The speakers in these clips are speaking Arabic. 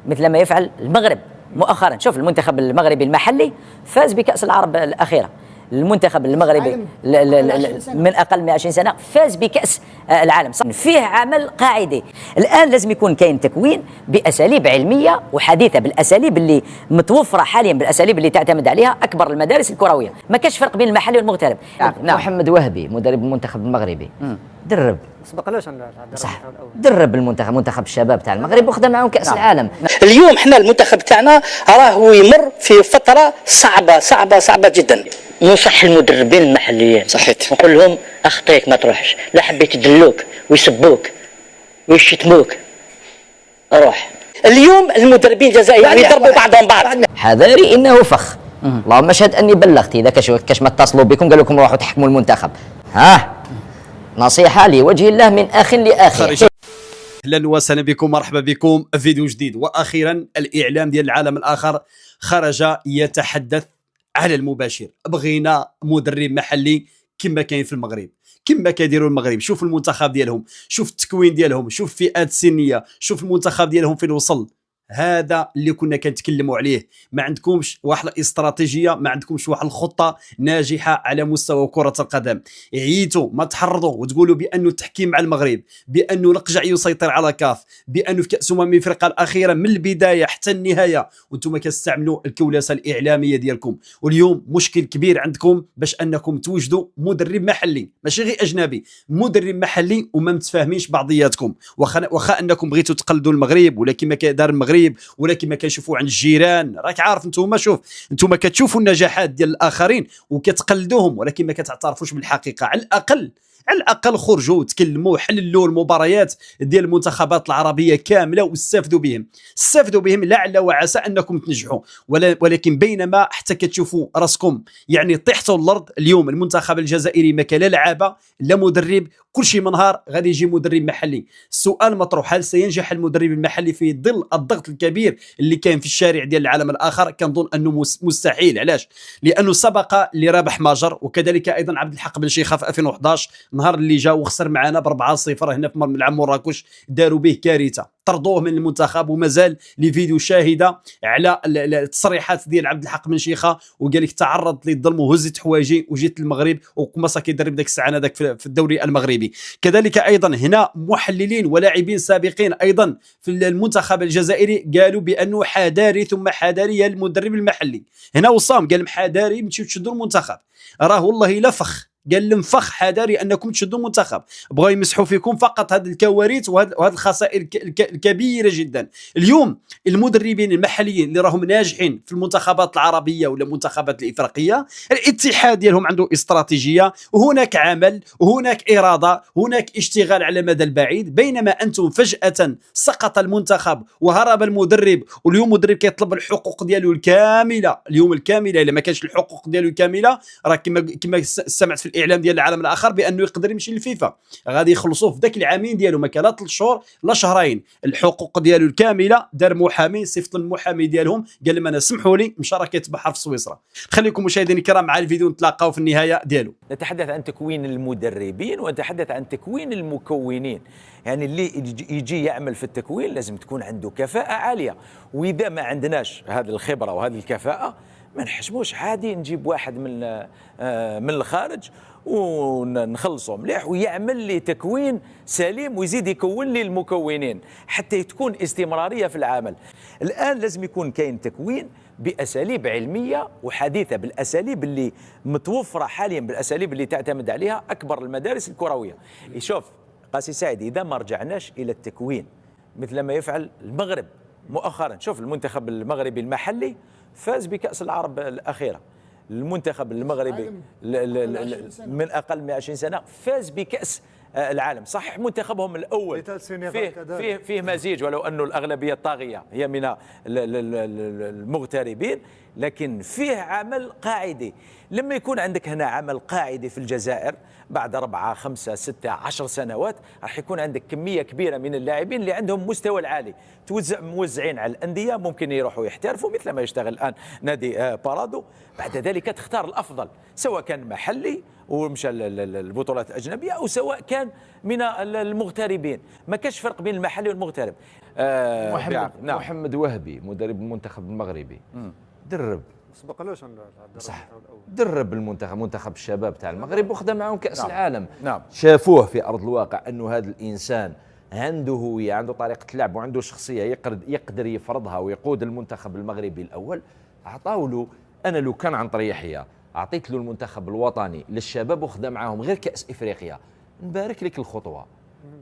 مثل ما يفعل المغرب مؤخرا. شوف المنتخب المغربي المحلي فاز بكأس العرب الأخيرة، المنتخب المغربي من أقل من 20 سنة فاز بكأس العالم. فيه عمل قاعدي. الآن لازم يكون كاين تكوين بأساليب علمية وحديثة، بالأساليب اللي متوفرة حاليا، بالأساليب اللي تعتمد عليها أكبر المدارس الكروية. ما كاش فرق بين المحلي والمغترب. نعم. محمد وهبي مدرب المنتخب المغربي درب صح، درب منتخب الشباب تاع المغرب وخدم معهم كأس العالم. اليوم حنا المنتخب تاعنا راهو يمر في فترة صعبة جدا. نصح المدربين المحليين صحيت نقول لهم اخطيك ما تروحش، لا حبيت يدلوك ويسبوك ويشتموك روح. اليوم المدربين الجزائريين يضربوا بعضهم بعض. حذاري انه فخ. اللهم اشهد اني بلغت. اذا كاش ما اتصلوا بكم قالوا لكم روحوا تحكموا المنتخب، نصيحة لوجه الله من أخ لأخي. اهلا وسهلا بكم، مرحبا بكم في فيديو جديد. واخيرا الاعلام ديال العالم الاخر خرج يتحدث على المباشر. بغينا مدرب محلي كما كاين في المغرب، كما كيديروا المغرب. شوف المنتخب ديالهم، شوف التكوين ديالهم، شوف الفئات السنيه، شوف المنتخب ديالهم فين وصل. هذا اللي كنا كنتكلموا عليه. ما عندكمش واحد الاستراتيجيه، ما عندكمش واحد الخطه ناجحه على مستوى كره القدم. عييتوا ما تحرضوا وتقولوا بانه التحكيم مع المغرب، بانه القجع يسيطر على كاف، بانه في كاس افريقيا الاخيره من البدايه حتى النهايه وانتم كتستعملوا الكولاسه الاعلاميه ديالكم. واليوم مشكل كبير عندكم باش انكم توجدوا مدرب محلي، ماشي غير اجنبي، مدرب محلي، وما متفاهمينش بعضياتكم. واخا انكم بغيتوا تقلدوا المغرب ولا كما كدار المغرب ولا كما كنشوفوا عند الجيران. راك عارف انتم، شوف انتم كتشوفوا النجاحات ديال الاخرين وكتقلدوهم، ولكن ما كتعترفوش بالحقيقه. على الاقل خرجوا وتكلموا، حللوا المباريات ديال المنتخبات العربيه كامله واستافدوا بهم لعل وعسى انكم تنجحوا. ولكن بينما حتى كتشوفوا راسكم يعني طيحتوا الارض. اليوم المنتخب الجزائري ما كان لا لعابه لا مدرب، كل شيء منهار. غادي يجي مدرب محلي. السؤال مطروح، هل سينجح المدرب المحلي في ظل الضغط الكبير اللي كان في الشارع ديال العالم الاخر؟ كنظن انه مستحيل. علاش؟ لانه سبق لرابح ماجر وكذلك ايضا عبد الحق بن شيخه في 2011 نهار اللي جا وخسر معنا ب4-0 هنا في ملعب مراكش، داروا به كارثه، طردوه من المنتخب. ومازال لي فيديو شاهده على التصريحات ديال عبد الحق بن شيخه، وقال لك تعرض للظلم وهزت حوايجي وجيت للمغرب وكمصا كيدرب داك الساعه هذاك في الدوري المغربي. كذلك ايضا هنا محللين ولاعبين سابقين ايضا في المنتخب الجزائري قالوا بانه حذاري ثم حذاري المدرب المحلي. هنا وصام قال حذاري تمشيو تشدوا المنتخب، راه والله لا فخ، قال لهم فخ حذاري انكم تشدوا المنتخب. بغاو يمسحوا فيكم فقط هذه الكوارث وهذه الخسائر الكبيره جدا. اليوم المدربين المحليين اللي راهم ناجحين في المنتخبات العربيه ولا المنتخبات الافريقيه، الاتحاد ديالهم عنده استراتيجيه، وهناك عمل وهناك اراده، هناك اشتغال على المدى البعيد. بينما انتم فجاه سقط المنتخب وهرب المدرب، واليوم المدرب كيطلب الحقوق ديالو الكامله. اليوم الكامله، الا ما كانش الحقوق ديالو الكامله راه كما سمعت في الاعلام ديال العالم الاخر بانه يقدر يمشي للفيفا، غادي يخلصوه في ذاك العامين ديالو، ما كان لا 3 شهور لا شهرين. الحقوق ديالو الكامله، دار محامي، صيفط المحامي ديالهم قال لهم انا سمحوا لي، مشى راه كيتبحر في سويسرا. خليكم مشاهدينا الكرام مع الفيديو، نتلاقاو في النهايه ديالو. نتحدث عن تكوين المدربين ونتحدث عن تكوين المكونين. يعني اللي يجي يعمل في التكوين لازم تكون عنده كفاءة عالية، وإذا ما عندناش هذه الخبرة وهذه الكفاءة ما نحشموش. عادي نجيب واحد من الخارج ونخلصه مليح ويعمل لي تكوين سليم ويزيد يكون لي المكونين حتى تكون استمرارية في العمل. الآن لازم يكون كاين تكوين بأساليب علمية وحديثة، بالأساليب اللي متوفرة حاليا، بالأساليب اللي تعتمد عليها أكبر المدارس الكروية. شوف قاسي سعيد، إذا ما رجعناش إلى التكوين مثل ما يفعل المغرب مؤخرا، شوف المنتخب المغربي المحلي فاز بكأس العرب الأخيرة، المنتخب المغربي من أقل من 20 سنة فاز بكأس العالم. صحيح منتخبهم الأول فيه مزيج، ولو أنه الأغلبية الطاغية هي من المغتربين، لكن فيه عمل قاعدي. لما يكون عندك هنا عمل قاعدي في الجزائر بعد 4 5 6 10 سنوات، راح يكون عندك كمية كبيرة من اللاعبين اللي عندهم مستوى العالي، موزعين على الأندية، ممكن يروحوا يحترفوا مثل ما يشتغل الآن نادي بارادو. بعد ذلك تختار الأفضل، سواء كان محلي ومشى البطولات الأجنبية أو سواء كان من المغتربين. ما كاش فرق بين المحلي والمغترب. محمد وهبي مدرب المنتخب المغربي درب سبقلوش صح، درب منتخب الشباب تاع المغرب وخذ معهم كأس العالم. نعم. شافوه في أرض الواقع أنه هذا الإنسان عنده هوية، عنده طريقة لعب وعنده شخصية يقدر يفرضها ويقود المنتخب المغربي الأول. أعطاو له، أنا لو كان عن طريق يحيى أعطيت له المنتخب الوطني للشباب وخذ معهم غير كأس إفريقيا، نبارك لك الخطوة.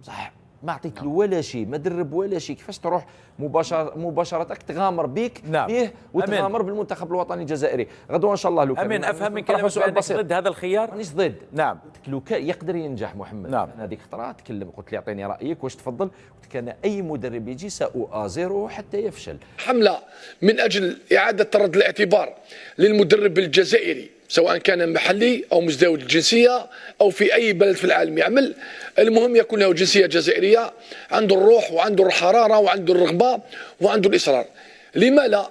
صح، ما عطيت له ولا شيء، ما درب ولا شيء، كيفاش تروح مباشرة تغامر بيك بيه وتغامر بالمنتخب الوطني الجزائري؟ غدوه ان شاء الله لو امين افهم من كلامك سؤال بسيط ضد هذا الخيار. يعني مانيش ضد. نعم. لو كان يقدر ينجح محمد. نعم. هذيك الخطره تكلم، قلت لي اعطيني رايك واش تفضل، قلت كان اي مدرب يجي سأؤازره حتى يفشل. حمله من اجل اعاده رد الاعتبار للمدرب الجزائري سواء كان محلي أو مزدوج الجنسية أو في أي بلد في العالم يعمل، المهم يكون له جنسية جزائرية، عنده الروح وعنده الحرارة وعنده الرغبة وعنده الإصرار. لما لا؟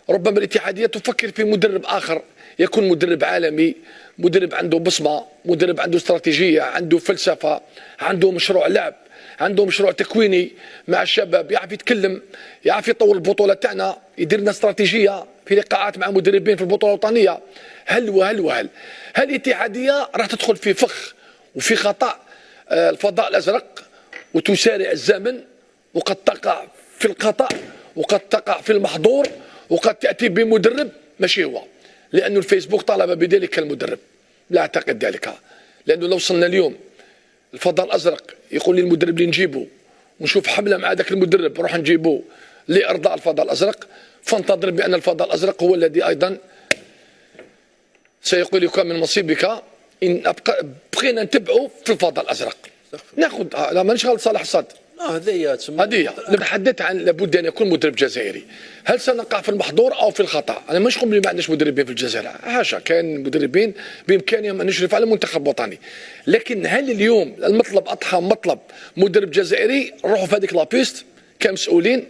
ربما الاتحادية تفكر في مدرب آخر يكون مدرب عالمي، مدرب عنده بصمة، مدرب عنده استراتيجية، عنده فلسفة، عنده مشروع لعب، عنده مشروع تكويني مع الشباب، يعرف يتكلم، يعرف يطور البطولة تاعنا، يدير لنا استراتيجية في لقاءات مع مدربين في البطولة الوطنية. هل الاتحادية راح تدخل في فخ وفي خطأ الفضاء الأزرق وتسارع الزمن، وقد تقع في الخطأ وقد تقع في المحظور وقد تأتي بمدرب ماشي هو، لأن الفيسبوك طالب بذلك المدرب. لا أعتقد ذلك، لأنه لو وصلنا اليوم الفضاء الأزرق يقول لي المدرب اللي نجيبه ونشوف حملة مع ذاك المدرب نروح نجيبه لإرضاء الفضاء الأزرق، فانتظر بأن الفضاء الأزرق هو الذي أيضا سيقول لك من مصيبك إن بقينا نتبعوا في الفضاء الأزرق. ناخذ لا مانيش غلط صالح الصاد، هذه نتحدث عن لابد أن يكون مدرب جزائري. هل سنقع في المحظور أو في الخطأ؟ أنا مش نقول ما عندناش مدربين في الجزائر، حاشا، كان مدربين بإمكانهم أن نشرف على منتخب وطني، لكن هل اليوم المطلب أضحى مطلب مدرب جزائري نروحوا في هذيك لابيست كمسؤولين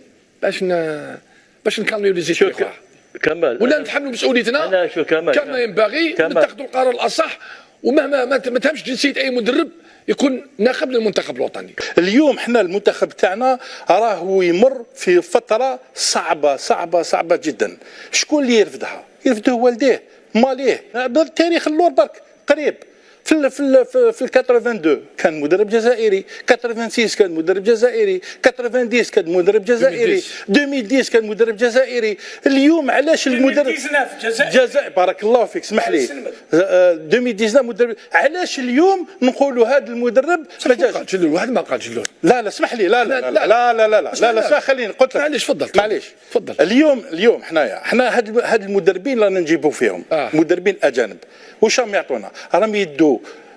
باش نكالميو لي زيت كمال، ولا نتحملوا مسؤوليتنا كما ينبغي، نتخذوا القرار الأصح، ومهما ما تهمش جنسية أي مدرب يكون ناخب للمنتخب الوطني. اليوم حنا المنتخب تاعنا راهو يمر في فتره صعبه جدا. شكون اللي يرفدها؟ يرفدوه والديه، ماليه، بالتاريخ اللور برك قريب. في 82 كان مدرب جزائري، 86 كان مدرب جزائري، 90 كان مدرب جزائري، 2010 كان مدرب جزائري. اليوم علاش المدرب جزائري بارك الله فيك اسمح لي 2019 مدرب، علاش اليوم نقولوا هذا المدرب ما جاش؟ جلول واحد ما قال جلول. لا اسمح لي لا خليني قلت لك معليش تفضل تفضل. اليوم حنا هاد المدربين رانا نجيبوا فيهم مدربين اجانب، واش راهم يعطونا؟ راهم يدوا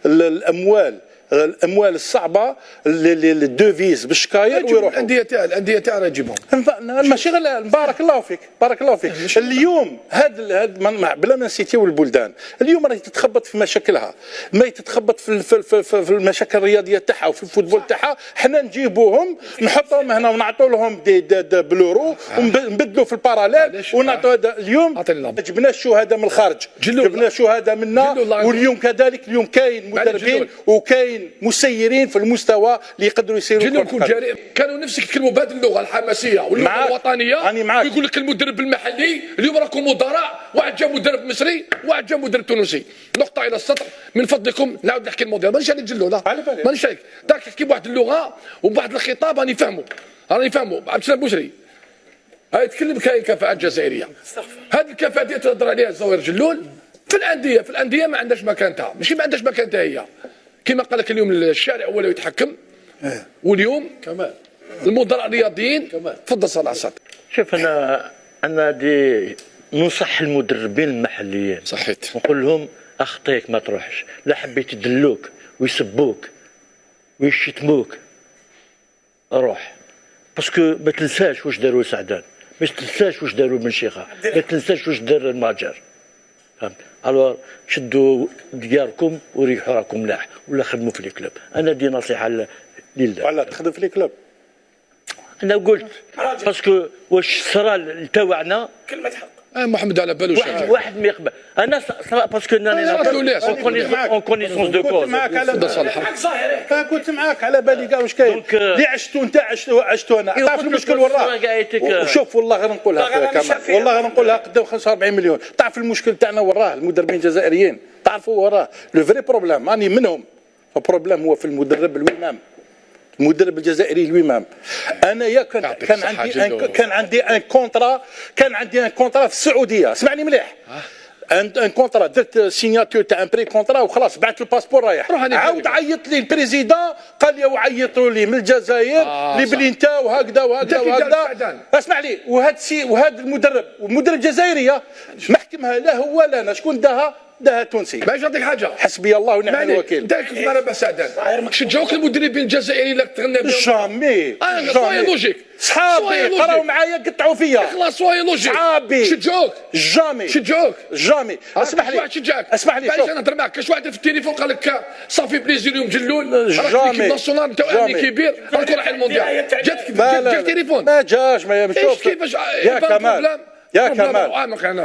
الاموال الصعبه للدوفيز بالشكاير ويروحوا الانديه تاع راه يجيبهم. ماشي غير بارك الله فيك اليوم هذا بلا ما نسيتيو البلدان اليوم راهي تتخبط في مشاكلها، ما تتخبط في المشاكل الرياضيه تاعها وفي الفوتبول تاعها. حنا نجيبوهم نحطوهم هنا ونعطوا لهم دي بلورو ونبدلوا في الباراليل ونعطوا هذا. اليوم جبنا الشهداء من الخارج، جبنا شهداء منا، واليوم كذلك اليوم كاين مدربين وكاين مسيرين في المستوى اللي يقدروا يسيروا. كانوا نفسك يتكلموا بهذه اللغه الحماسيه واللغه الوطنيه، ويقول لك المدرب المحلي اليوم راكم مدراء، واحد جاب مدرب مصري واحد جاب مدرب تونسي. نقطه الى السطر من فضلكم، نعاود نحكي الموضوع، مانيش على نجلو، لا مانيش عليك، داك تحكي بواحد اللغه وبواحد الخطاب راني فهموا عبد السلام بوسري يتكلم كاين كفاءات جزائريه. هذه الكفاءات اللي تهضر عليها الزوير جلول في الانديه ما عندهاش مكانتها، ماشي ما عندهاش مكانتها هي. كما قال لك اليوم الشارع هو اللي يتحكم، واليوم كمال المدراء الرياضيين. تفضل صلاح الصاد. شوف انا دي ننصح المدربين المحليين، صحيت، نقول لهم اخطيك ما تروحش، لا حبيت يدلوك ويسبوك ويشتموك روح، باسكو ما تنساش واش داروا سعدان، ما تنساش واش داروا بن شيخه، ما تنساش واش دار الماجر. فهمت؟ الوغ شدوا دياركم وريحوا راكم ملاح، ولا خدموا في الكلوب. انا دي نصيحه لله. ولا تخدم في الكلوب؟ انا قلت باسكو واش صرا تاوعنا كلمه حق. محمد على بالو واحد ما يقبل انا باسكو اون كونيسونس دو كوز. كنت معاك على بالي كاع واش كاين اللي عشتو انت عشتو انا تعرف المشكل وراه. شوف والله غير نقولها كمان، والله غير نقولها قدام 45 مليون. تعرف المشكل تاعنا وراه المدربين الجزائريين، تعرفوا وراه لو فري بروبليم راني منهم. البروبليم هو في المدرب الويمام، المدرب الجزائري الويمام. انا كان عندي ان كونترا، في السعوديه، اسمعني مليح. ان كونترا درت سيناتور تاع ان بري كونترا وخلاص بعت الباسبور رايح. عاود عيط لي البريزيدون قال لي وعيطوا لي من الجزائر لبلينتا وهكذا وهكذا. اسمع لي، وهذا المدرب الجزائريه محكمها لا هو لا انا. شكون داها تونسي. باش نعطيك حاجه، حسبي الله ونعم الوكيل. انت كنت معنا بسعدان شجعوك المدربين الجزائريين اللي تغنى بهم؟ جامي سوي لوجيك. صحابي قراو معايا قطعوا فيا. خلاص سوي لوجيك. صحابي شجعوك جامي. اسمح لي، واحد شجعك. اسمح لي، باش انا نهضر معك. كاش واحد في التليفون قال لك صافي بليزير اليوم جلول راك في ناسيونال انت امني كبير راك رايح المونديال. جاتك تليفون؟ ما جاش. ما شوف كيفاش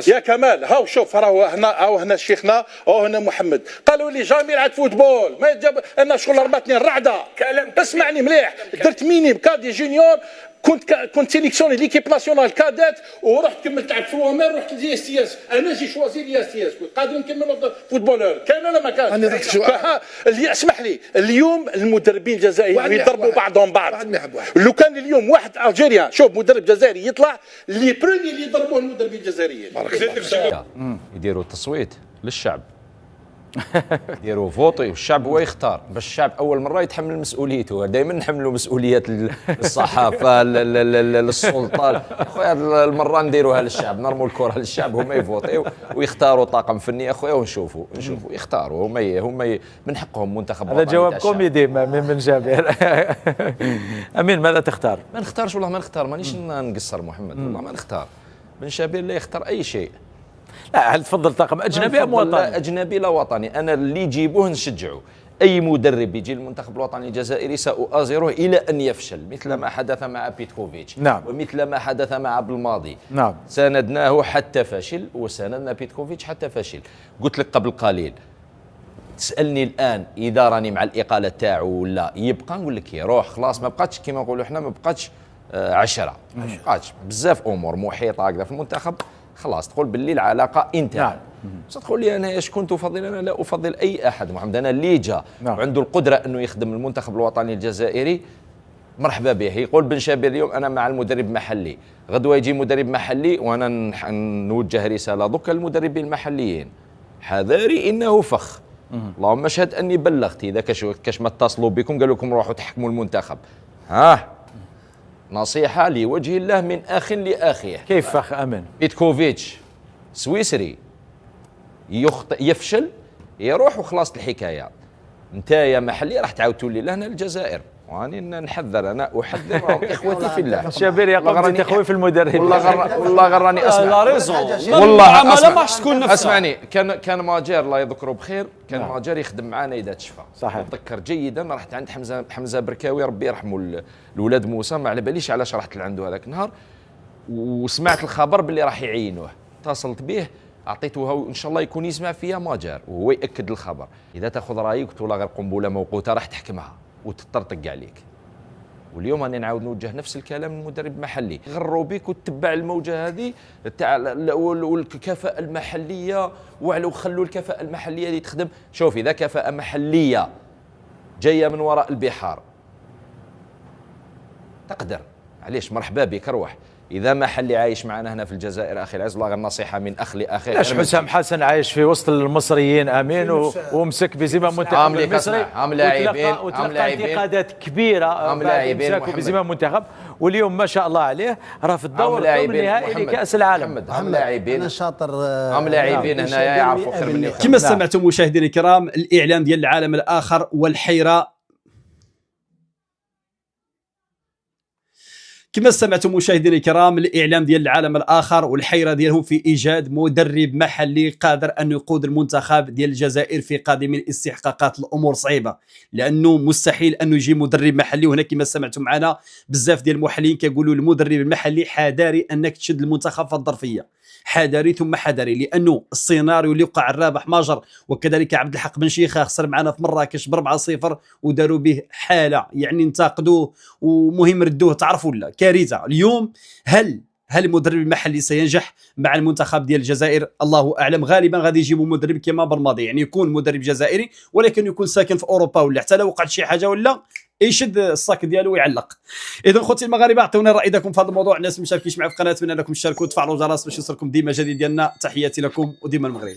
يا كمال هاو شوف راهو هنا شيخنا هنا محمد قالوا لي جامي يلعب فوتبول ما جاب انا شغل ربطني الرعده. اسمعني مليح، درت ميني بكادي جونيور، كنت سيليكسيوني ليكيب ناسيونال كادات ورحت كملت لعبت في الوامر، رحت لي اس تي اس. انا جي شوازي لي اس تي اس قادر نكمل فوتبولور. كان ولا ما كان؟ اللي اسمح لي اليوم المدربين الجزائريين يضربوا بعضهم بعض. لو كان اليوم واحد الجيريان شوف مدرب جزائري يطلع لي بريمي اللي يضربوه المدربين الجزائريين يديروا تصويت للشعب، يديروا فوطي والشعب هو يختار. باش الشعب اول مره يتحمل مسؤوليته. دائما نحملوا مسؤوليات الصحافه للسلطه. اخويا المره نديروها للشعب، نرموا الكره للشعب، هما يفوطيو ويختاروا طاقم فني. اخويا ونشوفوا يختاروا هما من حقهم منتخب. هذا جواب كوميدي من جابر. امين ماذا تختار؟ ما نختارش والله، ما نختار. مانيش نقصر محمد، والله ما نختار. بن شابير لا يختار اي شيء. لا، هل تفضل طاقم اجنبي ام وطني؟ لا اجنبي لا وطني. انا اللي يجيبوه نشجعه. اي مدرب يجي للمنتخب الوطني الجزائري سأؤازره الى ان يفشل، مثل ما حدث مع بيتكوفيتش. نعم. ومثل ما حدث مع بالماضي. نعم. ساندناه حتى فشل وساندنا بيتكوفيتش حتى فشل. قلت لك قبل قليل تسالني الان اذا راني مع الاقاله تاعو ولا يبقى، نقول لك يروح خلاص. ما بقاتش كما نقولوا احنا، ما بقاتش 10 ما بقاتش بزاف امور محيطه هكذا في المنتخب. خلاص تقول باللي العلاقه انتهت. نعم. تقول لي انا ايش كنت افضل؟ انا لا افضل اي احد محمد. انا اللي جا وعنده القدره انه يخدم المنتخب الوطني الجزائري مرحبا به. يقول بن شابير اليوم انا مع المدرب المحلي، غدوه يجي مدرب محلي. وانا نوجه رساله دوك للمدربين المحليين، حذاري انه فخ. اللهم اشهد اني بلغت. اذا كاش ما اتصلوا بكم قالوا لكم روحوا تحكموا المنتخب، نصيحة لوجه الله من أخ لأخيه. كيف فخ أمن؟ بيتكوفيتش سويسري يفشل يروح وخلاص الحكاية. انت يا محلي راح تعاود تولي لهنا الجزائر. واني نحذر، انا احذر اخوتي في الله. شابير يقوم بتخويف المدرب. والله غراني اسمع. لا ريزون والله اسمع. اسمعني، كان ماجر الله يذكره بخير، كان ماجر يخدم معنا اذا تشفى. صحيح. اتذكر جيدا رحت عند حمزه بركاوي ربي يرحمه الولاد موسى، ما على باليش علاش رحت لعنده هذاك النهار، وسمعت الخبر باللي راح يعينوه. اتصلت به اعطيته ان شاء الله يكون يسمع فيها ماجر وهو ياكد الخبر. اذا تاخذ رايي قلت والله غير قنبله موقوته راح تحكمها وتطرطق عليك. واليوم انا نعاود نوجه نفس الكلام للمدرب المحلي، غروا بك وتتبع الموجه هذه تاع الكفاءه المحليه، وخلوا الكفاءه المحليه اللي تخدم. شوف اذا كفاءه محليه جايه من وراء البحار تقدر، معليش مرحبا بك روح. اذا محلي عايش معنا هنا في الجزائر اخي العز، والله غير نصيحه من اخ لاخيه. علاش حسام حسن عايش في وسط المصريين امين ومسك بزمام المنتخب المصري، وتلقى انتقادات كبيره بعد امساكه بزمام المنتخب، واليوم ما شاء الله عليه راه في الدور النهائي لكاس العالم. هم لاعبين شاطر، هم لاعبين هنا يعرفوا خير مني. كما سمعتم مشاهدينا الكرام، الاعلام ديال العالم الاخر والحيره. كما سمعتم مشاهدينا الكرام، الاعلام ديال العالم الاخر والحيره ديالهم في ايجاد مدرب محلي قادر ان يقود المنتخب ديال الجزائر في قادم الاستحقاقات. الامور صعيبه لانه مستحيل انه يجي مدرب محلي. وهنا كما سمعتم معنا بزاف ديال المحللين كيقولوا المدرب المحلي حذاري انك تشد المنتخب في الظرفيه. حذري ثم حذري، لانه السيناريو اللي وقع الرابح ماجر وكذلك عبد الحق بن شيخه خسر معنا في مراكش ب4-0 وداروا به حاله، يعني انتقدوه ومهم ردوه، تعرفوا لا كارثه. اليوم هل المدرب المحلي سينجح مع المنتخب ديال الجزائر؟ الله اعلم. غالبا غادي يجيبوا مدرب كما بالماضي، يعني يكون مدرب جزائري ولكن يكون ساكن في اوروبا، ولا حتى لو وقعت شي حاجه ولا يشد الصاك ديالو ويعلق. اذا خوتي المغاربه اعطونا راي ديالكم في هذا الموضوع. الناس مشاركين معي في القناه، اتمنى لكم تشاركوا وتفعلوا الجرس باش يوصلكم ديما جديد ديالنا. تحياتي لكم وديما المغرب.